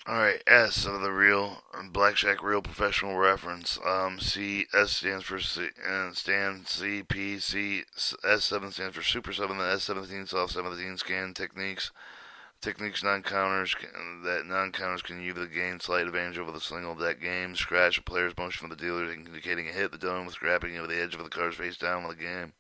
Alright, S of the real Blackjack real professional reference. S stands for CPC. S7 stands for Super 7. The S17 soft 17 scan techniques. Techniques non-counters can use the gain slight advantage over the single deck game. Scratch a player's motion for the dealer, indicating a hit. The dome with scrapping over the edge of the cards face down with the game.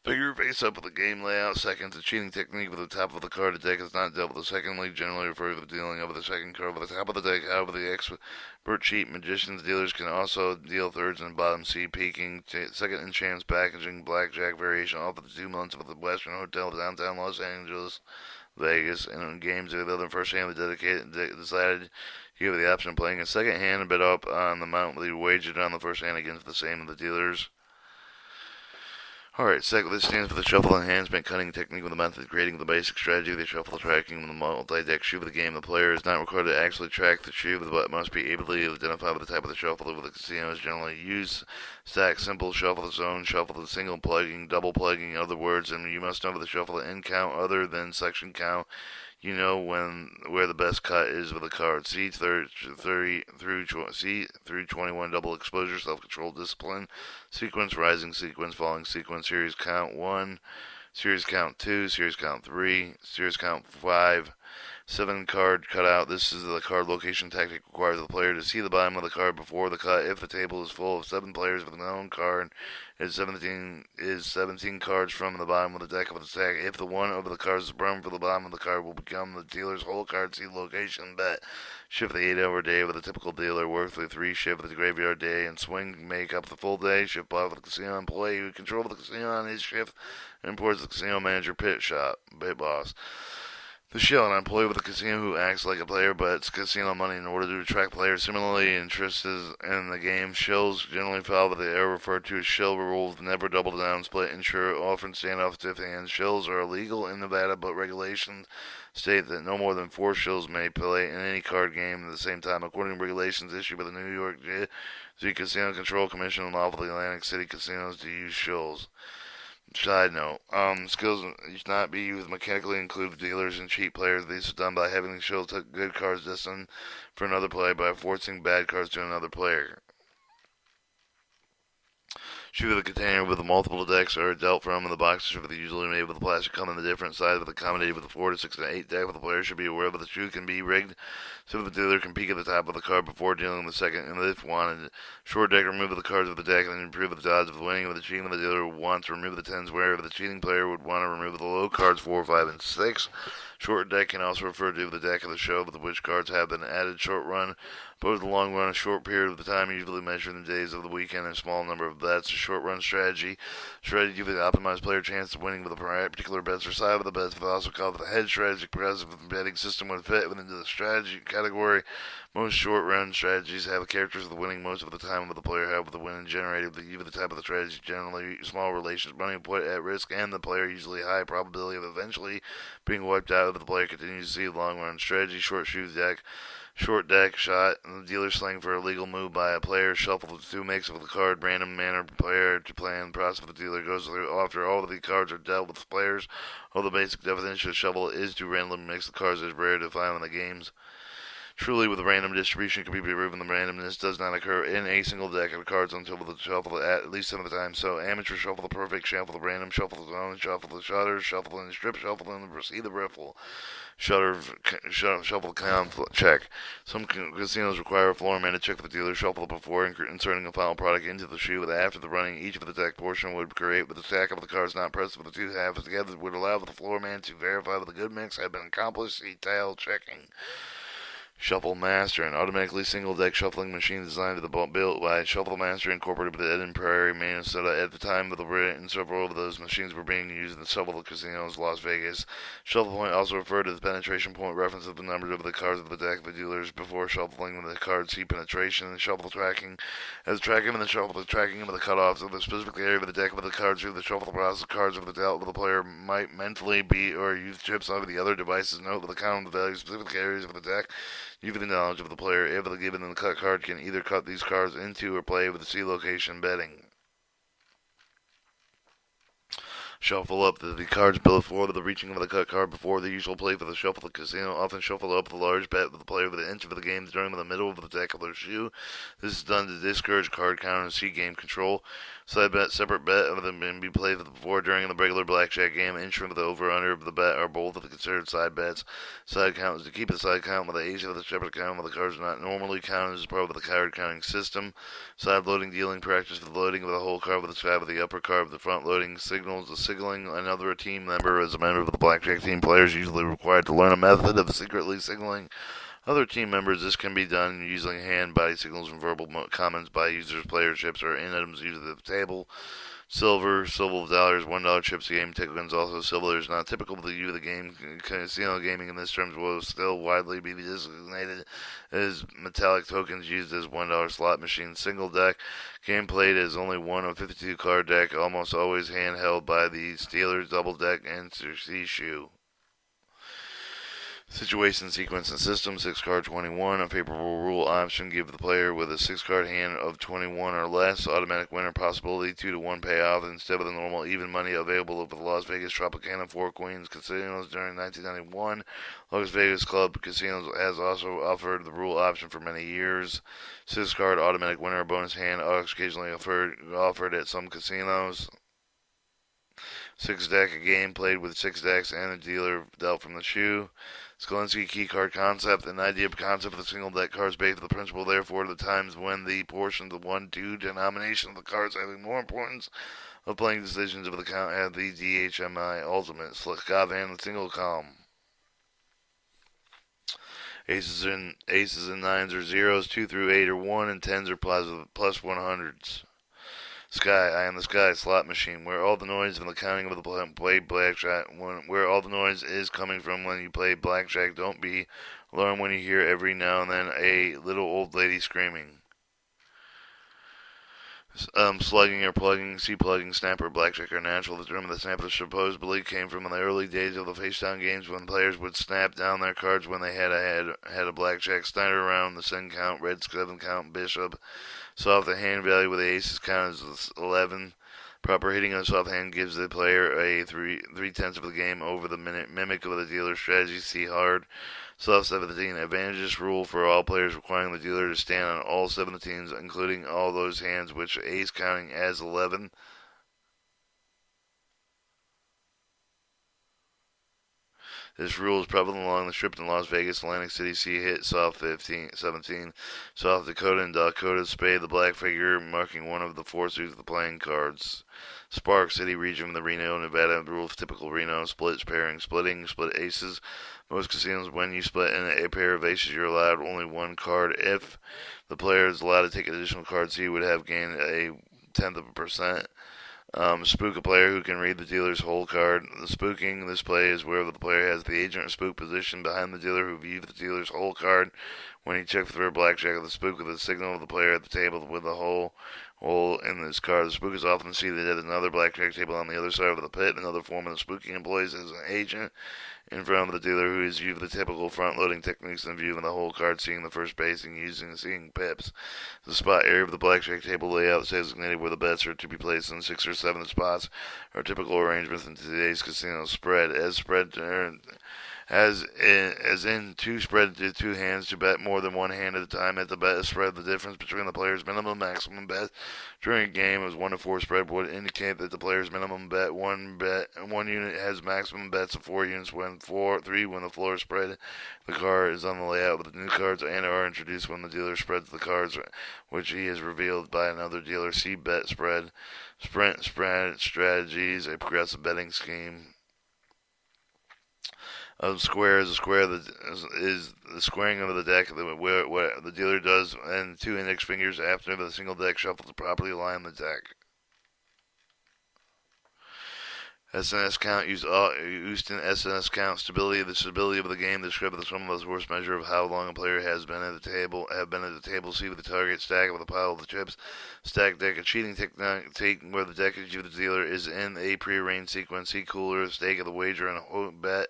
Figure face up with the game layout. Second, the cheating technique with the top of the card. The deck is not dealt with. The second league generally refers to the dealing over the second card with the top of the deck. However, the expert cheat magicians dealers can also deal thirds and bottom C peaking. Second in chance packaging blackjack variation off of the 2 months of the Western Hotel downtown Los Angeles. Vegas, and in games other than first hand, the dedicated decided you have the option of playing a second hand and bet up on the amount that you wagered on the first hand against the same of the dealers. Alright, second, this stands for the shuffle enhancement cunning technique with the method creating the basic strategy of the shuffle tracking with the multi-deck shoe of the game. The player is not required to actually track the shoe, but must be able to identify with the type of the shuffle that the casinos generally use. Stack, simple, shuffle the zone, shuffle the single plugging, double plugging, in other words, and you must know the shuffle the end count other than section count. You know where the best cut is with a card. C through 21 double exposure, self-control, discipline, sequence, rising sequence, falling sequence, series count 1, series count 2, series count 3, series count 5, 7 card cutout. This is the card location tactic requires the player to see the bottom of the card before the cut. If the table is full of 7 players with a known card, is 17 cards from the bottom of the deck of the stack. If the one over the cards is burned for the bottom of the card will become the dealer's whole card. See location bet. Shift the 8-hour day with a typical dealer. Work the 3 shift with the graveyard day and swing make up the full day. Shift off with the casino employee who controls the casino on his shift and imports the casino manager pit boss. The shell, an employee with a casino who acts like a player bets casino money in order to attract players similarly interested in the game. Shells generally follow the error referred to as shell rules, never double down, split, ensure, often stand off stiff hands. Shells are illegal in Nevada, but regulations state that no more than 4 shells may play in any card game at the same time. According to regulations issued by the New York Casino Control Commission, allowable the Atlantic City casinos to use shells. Side note, skills should not be used mechanically include dealers and cheat players. These are done by having the show take good cards destined for another player by forcing bad cards to another player. Shoot the container with the multiple decks are dealt from, and the boxes are usually made with plastic come in the different sizes with accommodated with a 4 to 6 and 8 deck. The player should be aware that the shoe can be rigged so the dealer can peek at the top of the card before dealing the second, and if wanted. Short deck, remove the cards of the deck and improve the odds of winning with the cheating. The dealer would want to remove the 10s, wherever the cheating player would want to remove the low cards 4, 5, and 6. Short deck can also refer to the deck of the show with which cards have been added. Short run, but over the long run, a short period of the time, usually measured in days of the weekend, and a small number of bets. A short run strategy give the optimized player a chance of winning with a particular bets or side of the bets, but also called the hedge strategy. Progressive betting system would fit within the strategy category. Most short run strategies have the characters of the winning most of the time with the player have with the winning generated with the type of the strategy generally small relations money put at risk and the player usually high probability of eventually being wiped out if the player continues to see the long run strategy. Short deck shot, the dealer slang for a legal move by a player. Shuffle the 2 makes of the card, random manner player to plan. The process the dealer goes through after all of the cards are dealt with players. All the basic definition of shuffle is to randomly mix the cards as rare to find in the games. Truly, with random distribution, can be proven the randomness does not occur in a single deck of cards until the shuffle at least some of the time. So, amateur shuffle the perfect, shuffle the random, shuffle the zone, shuffle the shutters, shuffle and strip, shuffle and proceed the riffle. Shuffle count check. Some casinos require a floor man to check the dealer shuffle before inserting a final product into the shoe. After the running, each of the deck portion would create with the stack of the cards not pressed with the 2 halves together would allow the floor man to verify that the good mix had been accomplished. See tile checking. Shuffle Master, an automatically single deck shuffling machine designed to the built by Shuffle Master Incorporated with Eden Prairie, Minnesota. At the time of the written, several of those machines were being used in several casinos, Las Vegas. Shuffle Point also referred to the penetration point reference of the numbers of the cards of the deck of the dealers before shuffling the cards. See penetration and shuffle tracking as tracking and the shuffle the tracking of the cutoffs of the specific area of the deck of the cards through the shuffle process. Cards of the dealt of the player might mentally be or use chips of the other devices. Note that the count of the value specific areas of the deck. Even the knowledge of the player, if the given the cut card, can either cut these cards into or play with the C location betting. Shuffle up the cards before the reaching of the cut card before the usual play for the shuffle. The casino often shuffle up the large bet with the player with the inch of the game during the middle of the deck of their shoe. This is done to discourage card count and see game control. Side bet, separate bet of them can be played before, during the regular blackjack game. Inch of the over/under of the bet are both of the considered side bets. Side count is to keep the side count with the ace of the separate count with the cards not normally counted as part of the card counting system. Side loading dealing practice for the loading of the whole card with the side with the upper card with the front loading signals the signaling another team member as a member of the blackjack team. Players usually required to learn a method of secretly signaling other team members. This can be done using hand, body signals, and verbal comments by users, player chips, or in items used at the table. Silver dollars, $1 chips. The game tokens also silver is not typical to the game. Casino gaming in this terms will still widely be designated as metallic tokens used as $1 slot machines. Single deck game played as only one of 52 card deck, almost always handheld by the Steelers. Double deck and C-shoe. Situation, sequence, and system. 6 card 21. A favorable rule option. Give the player with a 6 card hand of 21 or less automatic winner possibility 2-1 payoff instead of the normal even money available with the Las Vegas Tropicana 4 Queens casinos during 1991. Las Vegas Club Casinos has also offered the rule option for many years. 6 card automatic winner bonus hand occasionally offered at some casinos. 6 deck, a game played with 6 decks and a dealer dealt from the shoe. Skolinski key card concept, an idea of concept of the single deck cards based on the principle, therefore, the times when the portions of 1-2 denomination of the cards having more importance of playing decisions of the count have the DHMI ultimate. Slick and single column. Aces and nines are zeros, 2 through 8 are 1, and 10s are plus 100s. Sky, eye in the sky, slot machine, where all the noise of the counting of the play blackjack, where all the noise is coming from when you play blackjack. Don't be alarmed when you hear every now and then a little old lady screaming. Slugging or plugging, plugging, snapper, blackjack are natural. The term of the snapper supposedly came from the early days of the face-down games when players would snap down their cards when they had a blackjack. Snyder around the Sns Count, red 7 count, bishop. Soft the hand value with the aces count is 11. Proper hitting on a soft hand gives the player a 3/10 of the game over the mimic of the dealer's strategy. See hard. Soft 17. Advantageous rule for all players requiring the dealer to stand on all 17s, including all those hands which ace counting as 11. This rule is prevalent along the strip in Las Vegas, Atlantic City. See hit, soft 17, South Dakota and Dakota spade, the black figure marking one of the 4 suits of the playing cards. Spark City region of the Reno, Nevada rule of typical Reno. Splits, pairing, splitting, split aces. Most casinos, when you split in a pair of aces, you're allowed only 1 card. If the player is allowed to take additional cards, he would have gained a 1/10%. Spook a player who can read the dealer's whole card. The spooking this play is where the player has the agent or spook position behind the dealer who views the dealer's whole card. When he checks for a blackjack, the spook with the signal of the player at the table with the hole in this card. The spook is often seated at another blackjack table on the other side of the pit. Another form of the spooking employs as an agent in front of the dealer who is using the typical front-loading techniques in view of the whole card, seeing the first base and seeing pips. The spot area of the blackjack table layout is designated where the bets are to be placed in 6 or 7 spots are typical arrangements in today's casino. Spread as in 2 spread to 2 hands to bet more than 1 hand at a time. At the bet is spread, the difference between the player's minimum and maximum bet during a game is 1 to 4 spread would indicate that the player's minimum bet 1 unit has maximum bets of 4 units when 3 when the floor spread. The card is on the layout with the new cards and are introduced when the dealer spreads the cards which he has revealed by another dealer. See bet spread. Sprint spread strategies, a progressive betting scheme. Square is a square that is the squaring of the deck where the dealer does and 2 index fingers after the single deck shuffle to properly align the deck. Sns Count used in Sns Count. The stability of the game described the sum of the worst measure of how long a player has been at the table. See with the target stack with a pile of the chips. Stack deck, a cheating technique where the deck of the dealer is in a prearranged sequence. See cooler, stake of the wager, and a bet.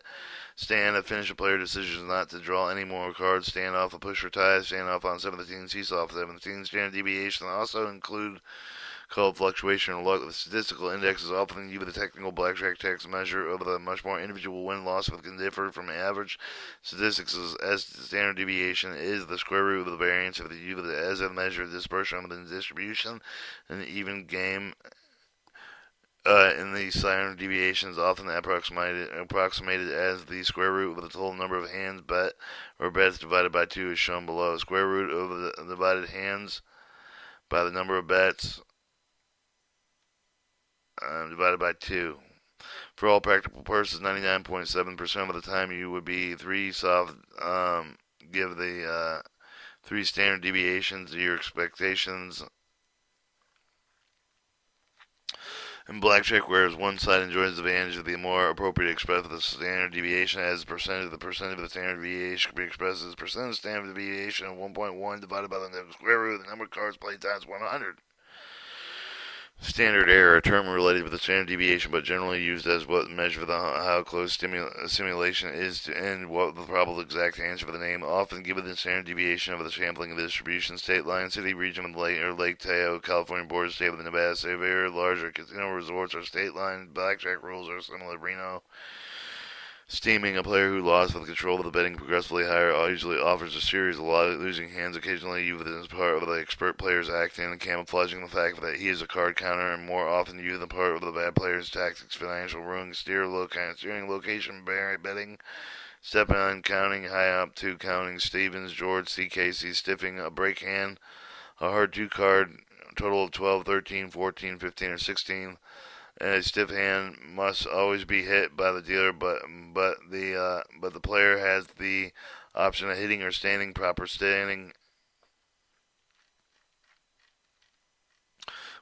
Stand, a finish a player decisions not to draw any more cards. Stand off, a push or tie. Stand off on 17. See soft 17. Standard deviation also include called fluctuation or luck. The statistical index is often used with a technical blackjack tax measure of the much more individual win-loss, but can differ from average statistics as the standard deviation is the square root of the variance of the U as a measure of dispersion within the distribution. An even game in the standard deviation is often approximated as the square root of the total number of hands bet or bets divided by 2 is shown below. Square root of the divided hands by the number of bets divided by 2. For all practical purposes, 99.7% of the time you would be 3 soft, give the 3 standard deviations to your expectations. In blackjack, whereas one side enjoys the advantage of the more appropriate expression of the standard deviation as the percentage of the standard deviation can be expressed as percentage standard deviation of 1.1 divided by the square root of the number of cards played times 100. Standard error, a term related with the standard deviation, but generally used as what measure for how close simulation is to and what the probable exact answer for the name, often given the standard deviation of the sampling of the distribution, state line, city, region with Lake Tahoe, California border state with Nevada, state very larger casino resorts or state line. Blackjack rules are similar to Reno. Steaming, a player who lost with control of the betting progressively higher usually offers a series of losing hands, occasionally used as part of the expert player's acting and camouflaging the fact that he is a card counter, and more often used the part of the bad player's tactics, financial ruin, steering location, betting, stepping on, counting, high up, 2 counting, Stevens, George, CKC, stiffing, a break hand, a hard 2 card, total of 12, 13, 14, 15, or 16. And a stiff hand must always be hit by the dealer, but the player has the option of hitting or standing. Proper standing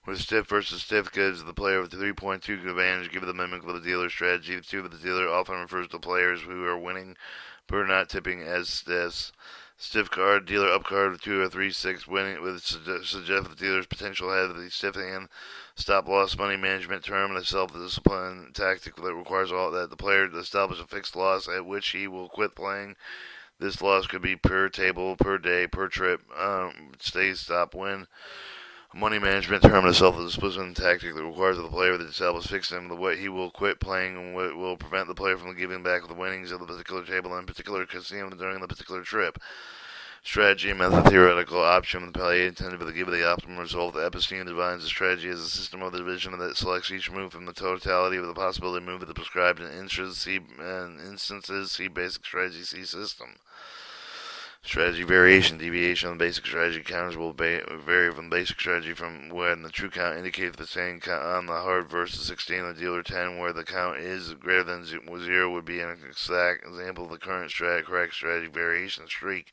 with stiff versus stiff gives the player with 3.2 advantage, give the mimic with the dealer's strategy. The 2 of the dealer often refers to players who are winning but are not tipping as stiffs. Stiff card, dealer up card with 2 or 3, 6, winning with suggest the dealer's potential head of the stiff hand. Stop loss money management term and a self-discipline tactic that requires all that the player to establish a fixed loss at which he will quit playing. This loss could be per table, per day, per trip, stay, stop, win. Money management term and a self-discipline tactic that requires the player to establish fixed him what he will quit playing and what will prevent the player from giving back the winnings of the particular table and particular casino during the particular trip. Strategy, method, theoretical, option, play intended to give the optimal result. Epstein defines the strategy as a system of the division that selects each move from the totality of the possibility move of the prescribed instances. See basic strategy. See system. Strategy variation, deviation on the basic strategy counters will vary from the basic strategy from when the true count indicates the same count on the hard versus 16 the dealer 10 where the count is greater than 0 would be an exact example of the correct strategy variation streak.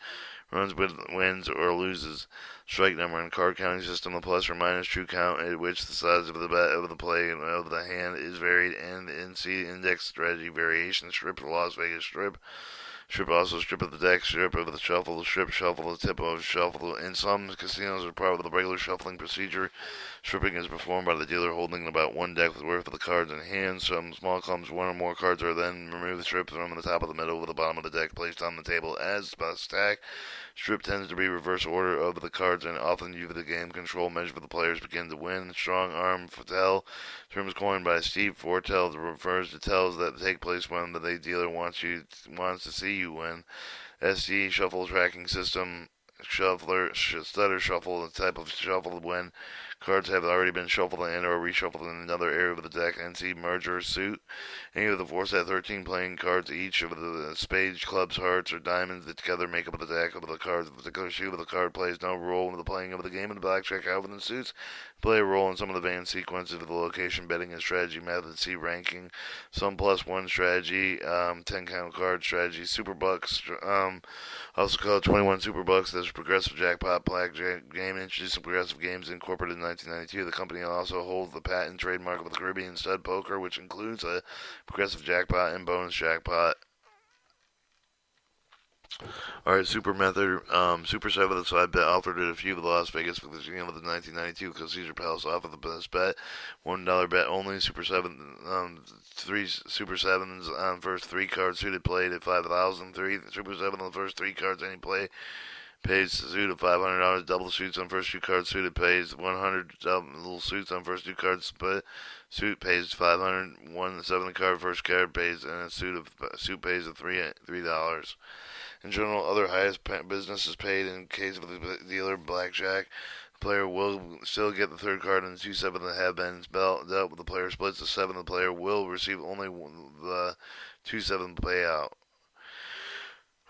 Runs with wins or loses. Strike number in card counting system, the plus or minus true count at which the size of the bet of the play of the hand is varied, and NC index strategy variation strip Las Vegas strip. Strip also strip of the deck, strip of the shuffle, strip shuffle, the tip of shuffle. In some casinos are part of the regular shuffling procedure. Stripping is performed by the dealer holding about 1 deck with worth of the cards in hand. Some small clumps, 1 or more cards are then removed, stripped from the top of the middle with the bottom of the deck placed on the table as a stack. Strip tends to be reverse order of the cards and often used the game control measure for the players begin to win. Strong arm tell, terms coined by Steve Fortell, refers to tells that take place when the dealer wants to see you win. SD shuffle tracking system, shuffler, stutter shuffle, the type of shuffle when cards have already been shuffled and or reshuffled in another area of the deck. NC merger suit. Any of the 4 set 13 playing cards, each of the spades, clubs, hearts, or diamonds that together make up the deck of the cards. The particular shoe of the card plays no role in the playing of the game. In the blackjack, however, the suits play a role in some of the advanced sequences of the location betting and strategy method. See ranking. Some +1 strategy, 10 count card strategy, super bucks, also called 21 super bucks. There's progressive jackpot blackjack game introduced in progressive games incorporated in 1992. The company also holds the patent trademark of the Caribbean stud poker, which includes a progressive jackpot and bonus jackpot. Alright, super method, Super 7, so I bet offered at a few of the Las Vegas for the beginning of the 1992 Caesar Palace offered the best bet. $1 bet only, Super 7, 3 Super 7s on first 3 cards suited played at 5,000. 3 Super 7 on the first 3 cards any play Pays suit of $500. Double suits on first two cards suited pays 100. Double suits on first two cards split. Suit pays 500. One seventh card first card pays, and a suit pays of $3. In general, other highest business is paid in case of the dealer blackjack. The player will still get the third card and the 2/7 that have been dealt. With the player splits the 7. The player will receive only the 2/7 payout.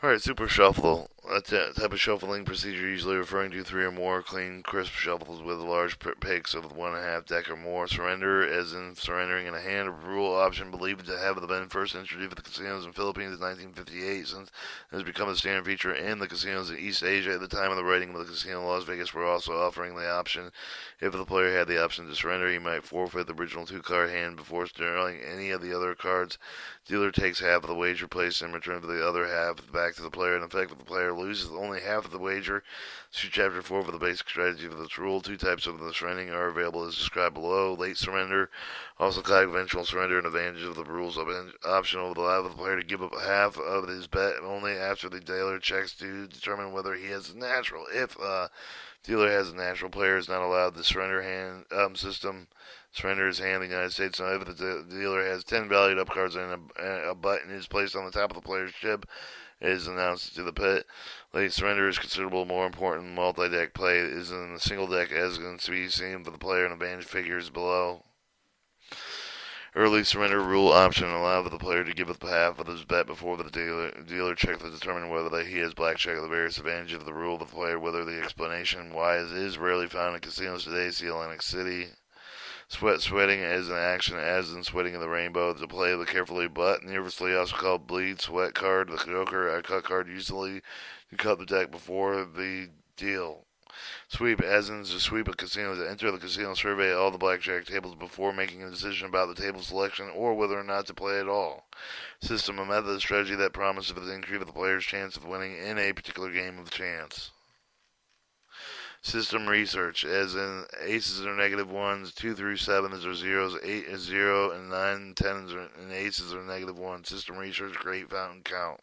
Alright, Super Shuffle. A type of shuffling procedure usually referring to 3 or more clean, crisp shuffles with large picks of 1.5 deck or more. Surrender, as in surrendering in a hand, a rule option believed to have been first introduced at the casinos in the Philippines in 1958, since it has become a standard feature in the casinos in East Asia. At the time of the writing of the casino in Las Vegas were also offering the option. If the player had the option to surrender, he might forfeit the original 2-card hand before drawing any of the other cards. Dealer takes half of the wager placed and returns the other half back to the player. In effect, if the player loses only half of the wager, see Chapter 4 for the basic strategy of this rule. 2 types of the surrendering are available as described below. Late surrender, also called eventual surrender, an advantage of the rules optional to allow the player to give up half of his bet only after the dealer checks to determine whether he has a natural. If dealer has a natural, player is not allowed the surrender hand system. Surrender his hand in the United States. Now, if the dealer has 10 valued up cards and a button is placed on the top of the player's chip, it is announced to the pit. Late surrender is considerable more important. Multi-deck play is in the single deck, as can be seen for the player and advantage figures below. Early surrender rule option allow the player to give up half of his bet before the dealer checks to determine whether he has blackjack. The various advantages of the rule of the player, whether the explanation why it is rarely found in casinos today. See Atlantic City. Sweating is an action as in sweating in the rainbow. To play the carefully but nervously, also called bleed sweat card. The joker, a cut card usually to cut the deck before the deal. Sweep, as in to sweep a casino, to enter the casino, survey all the blackjack tables before making a decision about the table selection or whether or not to play at all. System, a method of strategy that promises to increase the player's chance of winning in a particular game of chance. System research, as in aces are negative ones, 2 through 7s are zeros, 8 is 0, and 9 and 10s and aces are negative 1. System research, great fountain count.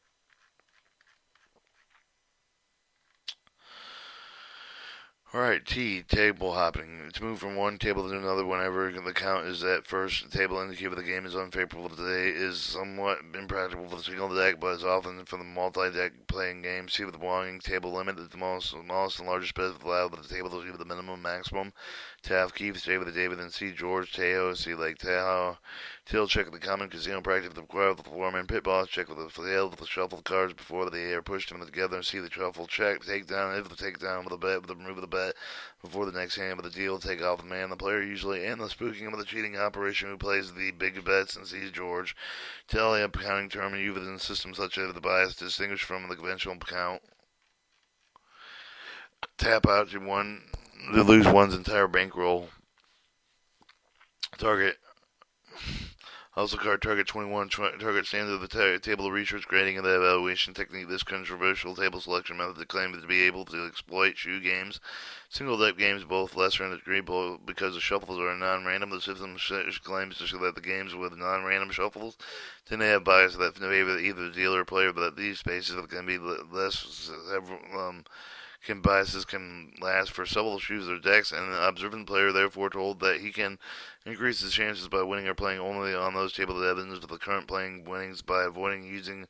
Alright, T, table hopping. To move from one table to another whenever the count is at first table indicate that the game is unfavorable today is somewhat impractical for the single deck, but is often for the multi-deck playing game. See with the belonging table limit, the smallest and largest bet allowed with the table to achieve the minimum maximum. Taft, Keith, stay with the David, and C. George, Tejo, C. Lake Tahoe. Till, check the common casino practice with the required with the foreman. Pit boss, check with the tail with the shuffled cards before they are pushed them together and see the shuffle check. Takedown, if the takedown with a bet, with the remove of the bet before the next hand with the deal, take off the man, the player usually, and the spooking of the cheating operation who plays the big bets and sees George. Tally up counting term used in systems such as the bias distinguished from the conventional count. Tap out to lose one's entire bankroll. Target. Also card target 21. Target stands at the table of research grading and the evaluation technique. This controversial table selection method is claimed to be able to exploit shoe games, single deck games, both lesser in degree, because the shuffles are non-random. The system claims to show that the games with non-random shuffles tend to have bias that favor either dealer or player, but that these spaces can be less biases can last for several shoes or decks, and the observant player therefore told that he can increase his chances by winning or playing only on those tables of evidence with the current playing winnings by avoiding using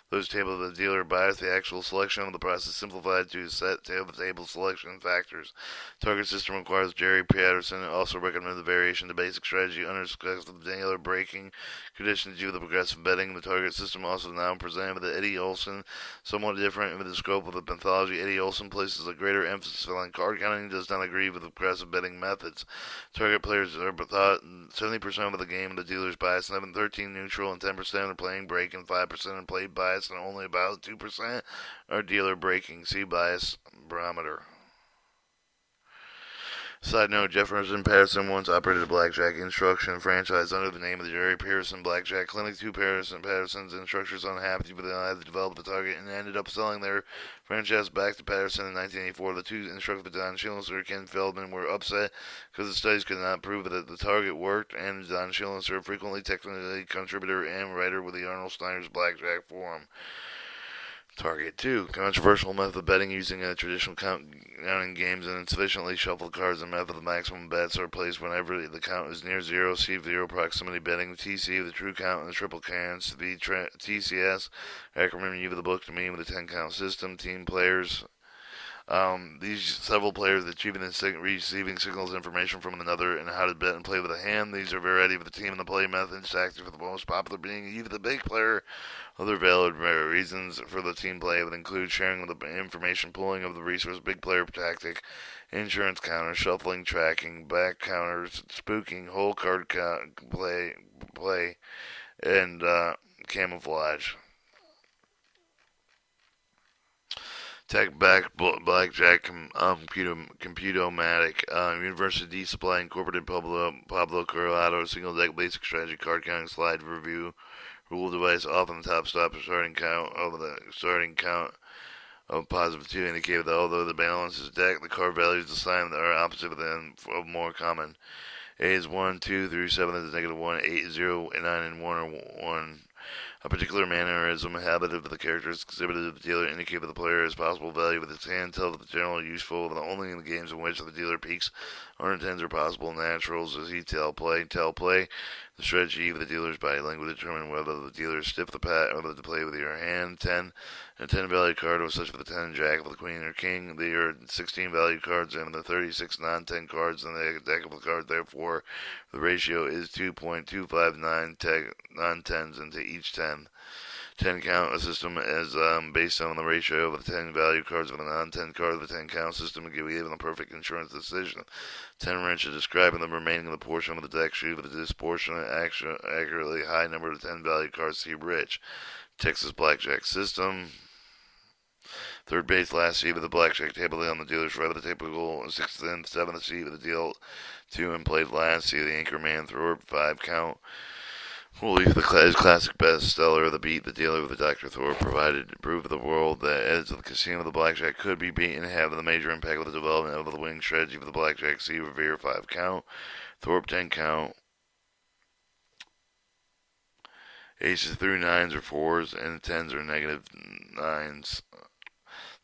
those tables of the dealer bias. The actual selection of the process simplified to set table selection factors. Target system requires Jerry Patterson also recommended the variation to basic strategy under the dealer breaking conditions due to the progressive betting. The target system also now presented with Eddie Olson, somewhat different in the scope of the mythology. Eddie Olson places a greater emphasis on card counting and does not agree with the progressive betting methods. Target players are thought 70% of the game the dealer's bias, 13 neutral, and 10% are playing break, and 5% are played bias, and only about 2% are dealer breaking. See bias barometer. Side note, Jefferson Patterson once operated a blackjack instruction franchise under the name of the Jerry Pearson Blackjack Clinic. Patterson's instructors unhappy with the had developed the target and ended up selling their franchise back to Patterson in 1984. The two instructors, Don Schillenser and Ken Feldman, were upset because the studies could not prove that the target worked, and Don Schillenser, frequently technically contributor and writer with the Arnold Steiner's Blackjack Forum. Target 2. Controversial method of betting using a traditional counting games and insufficiently shuffled cards and method of maximum bets are placed whenever the count is near zero. See zero proximity betting. The TC, the true count, and the triple counts. The TCS, acronym you of the book to me with the 10 count system. Team players. These several players achieving and receiving signals information from another and how to bet and play with a hand. These are variety of the team and the play methods. Tactics for the most popular being either the big player. Other valid reasons for the team play would include sharing of the information, pooling of the resource, big player tactic, insurance counters, shuffling, tracking, back counters, spooking, whole card play, and camouflage. Tech back Blackjack Computomatic University Supply Incorporated Pablo Corrado single deck basic strategy card counting slide review rule device off on the top stop starting count of positive 2 indicated that although the balance is deck, the card values assigned are opposite of them of more common. A is 1, 2 through 7 is -1, 8 is 0, and 9 and 1 are 1. A particular mannerism, habit of the characters exhibited to the dealer indicate that the player has possible value with his hand, tell that the general useful only in the games in which the dealer peaks or intends are possible naturals as he tell play. The strategy of the dealer's body language determine whether the dealer is stiff the pat or to play with your hand. 10. A 10 value card was such for the 10 jack of the queen or king. There are 16 value cards and the 36 non-10 cards in the deck of the card. Therefore, the ratio is 2.259 non-10s into each 10. 10 count system is based on the ratio of the 10 value cards of the non-10 card of the 10 count system and given a perfect insurance decision. 10 wrench is describing the remaining of the portion of the deck sheet with a disproportionate accurately high number of 10 value cards. See rich. Texas Blackjack System. Third base, last seat of the blackjack table on the dealer's right of the table, 6th and 7th seat of the deal 2 and played last. See the Anchorman Thorpe 5 count. Well, the classic bestseller, The Beat the Dealer with the Dr. Thorpe provided to prove to the world that edge of the casino of the blackjack could be beaten, having the major impact with the development of the winning strategy of the blackjack. See Revere 5 count. Thorpe 10 count. Aces through 9s are 4s, and 10s are -9s.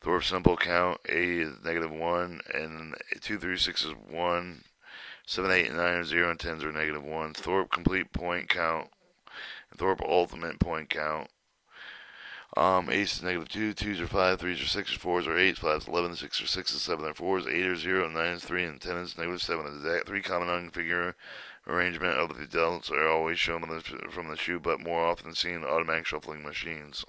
Thorpe simple count, A is -1, and 2 through 6 is 1. 7, 8, and 9 are 0, and 10s are -1s. Thorpe complete point count, and Thorpe ultimate point count. Ace is -2, 2s are 5, 3s are 6, 4s are 8, 5s 11, 6 are 6, 7 are 4s, 8 are 0, and 9 is 3, and 10 is -7. The 3 common figure arrangement of the adults are always shown from the shoe, but more often seen in automatic shuffling machines.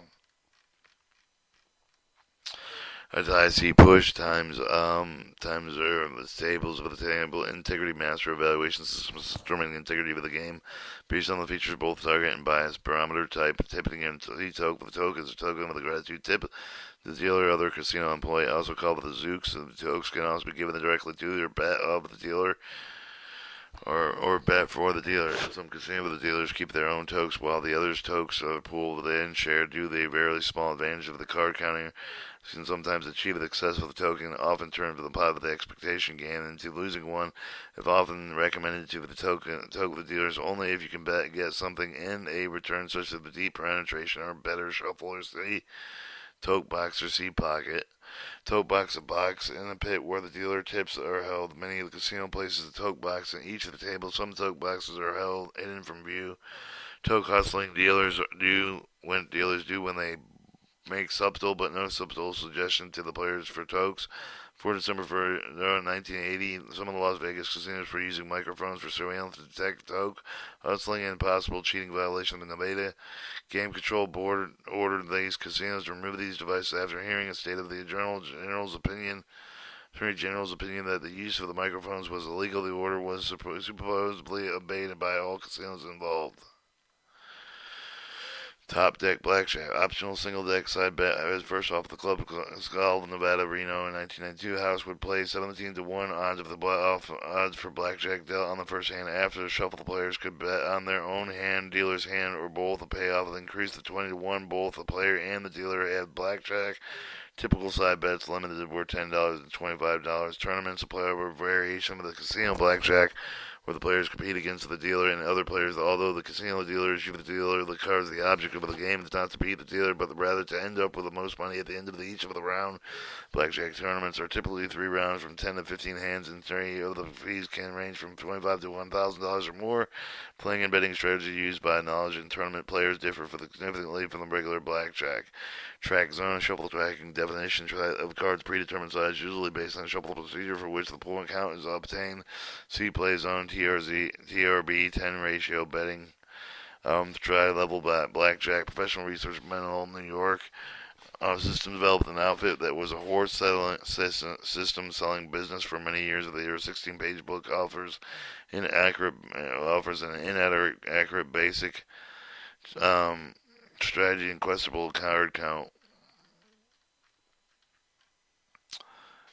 As I see push times are the tables of the table integrity master evaluation system determining the integrity of the game based on the features of both target and bias barometer type tipping and token. The token is a token with a gratitude tip. The dealer or other casino employee, also called the zooks. The tokens can also be given directly to or bet of the dealer or bet for the dealer. Some casino the dealers keep their own tokens while the others' tokens are pooled and shared due to the very small advantage of the card counting can sometimes achieve the success of the token, often turn to the pot of the expectation game into losing one, if often recommended to the token of the dealers only if you can get something in a return such as the deep penetration or better shuffle or C, toke box or C pocket. Toke box, a box in a pit where the dealer tips are held. Many of the casino places a toke box in each of the tables. Some toke boxes are held hidden from view. Toke hustling dealers do when they make subtle but no subtle suggestion to the players for tokes. 4 December 1980, some of the Las Vegas casinos were using microphones for surveillance to detect toke hustling and possible cheating violation of the Nevada Game Control Board ordered these casinos to remove these devices after hearing a state of the Attorney General's opinion that the use of the microphones was illegal. The order was supposedly obeyed by all casinos involved. Top deck blackjack, optional single deck side bet. First off, the club called Nevada Reno in 1992. House would play 17 to 1 odds of the odds for blackjack dealt on the first hand. After the shuffle, the players could bet on their own hand, dealer's hand, or both. The payoff would increase to 20 to 1. Both the player and the dealer had blackjack. Typical side bets limited were $10 and $25. Tournaments, a player variation of the casino blackjack where the players compete against the dealer and other players. Although the casino dealer issue the dealer the cards, the object of the game is not to beat the dealer, but rather to end up with the most money at the end of each of the round. Blackjack tournaments are typically 3 rounds from 10 to 15 hands, and 3 of the fees can range from $25 to $1,000 or more. Playing and betting strategy used by knowledge and tournament players differ significantly from the regular blackjack. Track zone, shuffle tracking definition of cards predetermined size, usually based on shuffle procedure for which the point count is obtained. See play zone, TRB, 10 ratio betting. Tri-level blackjack, professional research manual, New York. System developed an outfit that was a horse system selling business for many years. The 16-page book offers an inaccurate basic strategy and questable card count.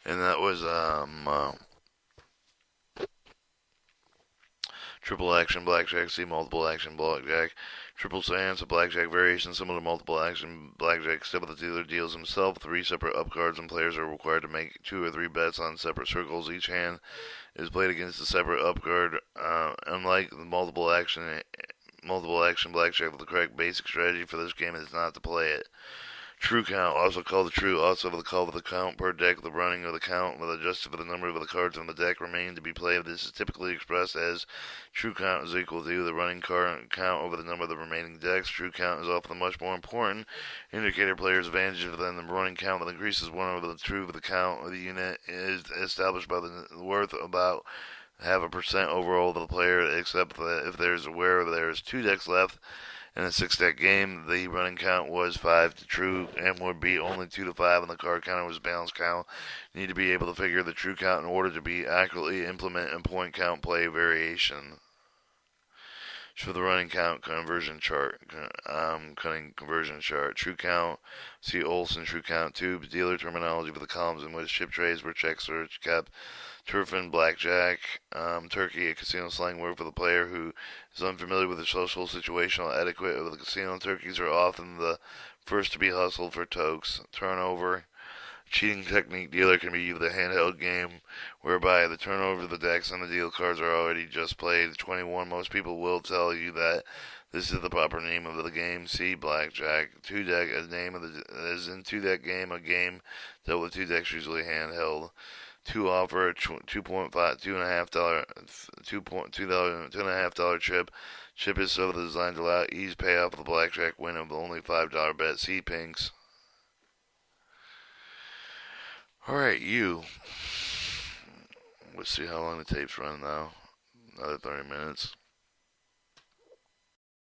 And that was triple action blackjack. See multiple action blackjack. Triple seance, a blackjack variation similar to multiple action blackjack, except the dealer deals himself 3 separate up cards, and players are required to make 2 or 3 bets on separate circles. Each hand is played against a separate up card. Unlike the multiple action blackjack, the correct basic strategy for this game is not to play it. True count, also called the true, also called the count per deck, the running of the count, with adjusted for the number of the cards on the deck remaining to be played. This is typically expressed as true count is equal to the running card count over the number of the remaining decks. True count is often a much more important indicator player's advantage than the running count that increases 1 over the true of the count of the unit is established by the worth about half a percent overall of the player, except that if there's aware there's 2 decks left. In a 6-deck game, the running count was 5 to true and would be only 2 to 5, and the card counter was balanced count. You need to be able to figure the true count in order to be accurately implement a point count play variation. For the running count conversion chart, conversion chart. True count, see Olson true count tube, dealer terminology for the columns in which chip trays were checks or kept. Turfin, blackjack, turkey, a casino slang word for the player who is unfamiliar with the social situational etiquette of the casino. Turkeys are often the first to be hustled for tokes. Turnover, cheating technique. Dealer can be used a handheld game whereby the turnover of the decks and the deal cards are already just played. 21. Most people will tell you that this is the proper name of the game. See blackjack. 2-deck, a name of the as in 2-deck game, a game dealt with 2 decks, usually handheld. 2 offer a $2.5 chip. Chip is so designed to allow ease payoff of the blackjack win of only $5 bet. See pinks. Alright, you. Let's see how long the tape's running now. Another 30 minutes.